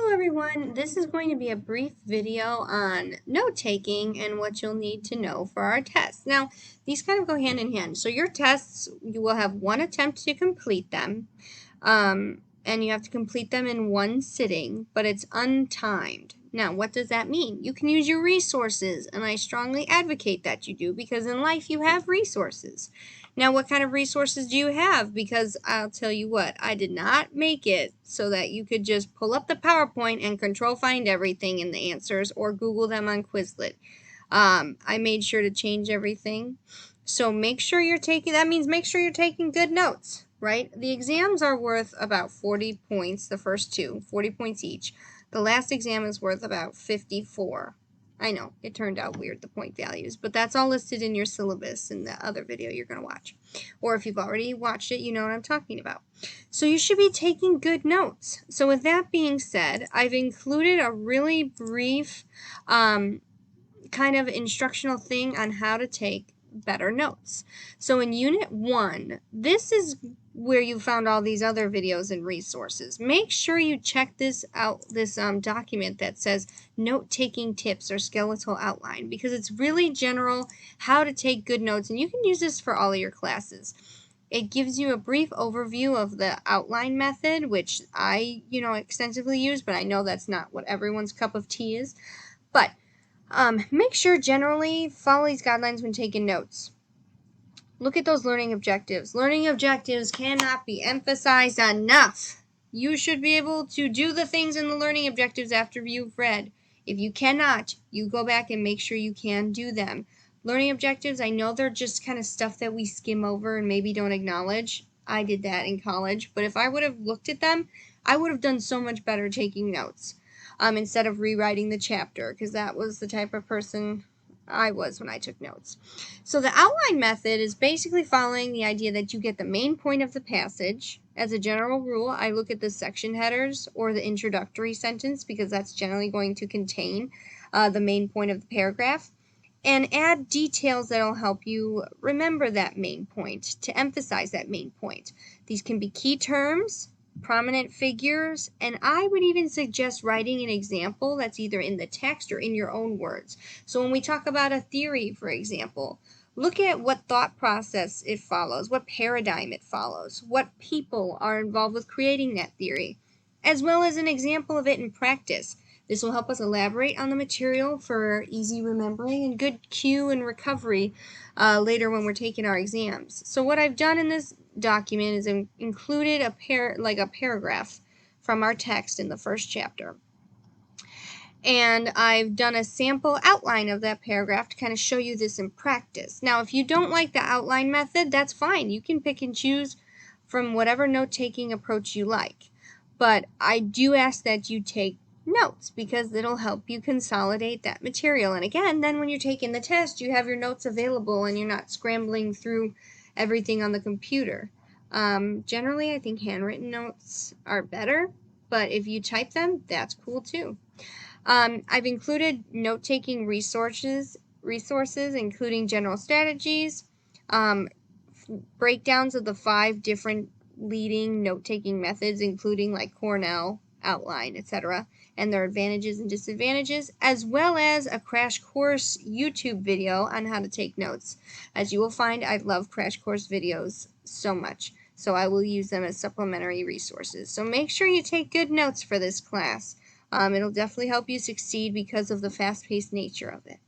Hello everyone, this is going to be a brief video on note-taking and what you'll need to know for our tests. Now, these kind of go hand in hand. So your tests, you will have one attempt to complete them, and you have to complete them in one sitting, but it's untimed. Now, what does that mean? You can use your resources, and I strongly advocate that you do, because in life you have resources. Now, what kind of resources do you have? Because I'll tell you what, I did not make it so that you could just pull up the PowerPoint and control find everything in the answers or Google them on Quizlet. I made sure to change everything. So make sure you're taking, that means make sure you're taking good notes, right? The exams are worth about 40 points, the first two, 40 points each. The last exam is worth about 54. I know, it turned out weird, the point values, but that's all listed in your syllabus in the other video you're going to watch. Or if you've already watched it, you know what I'm talking about. So you should be taking good notes. So with that being said, I've included a really brief kind of instructional thing on how to take better notes. So in Unit 1, this is where you found all these other videos and resources. Make sure you check this out, this document that says note-taking tips or skeletal outline, because it's really general how to take good notes, and you can use this for all of your classes. It gives you a brief overview of the outline method, which I, extensively use, but I know that's not what everyone's cup of tea is. But make sure generally follow these guidelines when taking notes. Look at those learning objectives. Learning objectives cannot be emphasized enough. You should be able to do the things in the learning objectives after you've read. If you cannot, you go back and make sure you can do them. Learning objectives, I know they're just kind of stuff that we skim over and maybe don't acknowledge. I did that in college, but if I would have looked at them, I would have done so much better taking notes instead of rewriting the chapter, because that was the type of person I was when I took notes. So the outline method is basically following the idea that you get the main point of the passage. As a general rule, I look at the section headers or the introductory sentence, because that's generally going to contain the main point of the paragraph, and add details that will help you remember that main point, to emphasize that main point. These can be key terms, prominent figures, and I would even suggest writing an example that's either in the text or in your own words. So when we talk about a theory, for example, look at what thought process it follows, what paradigm it follows, what people are involved with creating that theory, as well as an example of it in practice. This will help us elaborate on the material for easy remembering and good cue and recovery later when we're taking our exams. So what I've done in this document is included a paragraph from our text in the first chapter. And I've done a sample outline of that paragraph to kind of show you this in practice. Now, if you don't like the outline method, that's fine. You can pick and choose from whatever note-taking approach you like. But I do ask that you take notes, because it'll help you consolidate that material. And again, then when you're taking the test, you have your notes available and you're not scrambling through everything on the computer. Generally, I think handwritten notes are better, but if you type them, that's cool too. I've included note-taking resources, including general strategies, breakdowns of the 5 different leading note-taking methods, including like Cornell, outline, etc., and their advantages and disadvantages, as well as a crash course YouTube video on how to take notes. As you will find, I love crash course videos so much, so I will use them as supplementary resources. So make sure you take good notes for this class. It'll definitely help you succeed because of the fast-paced nature of it.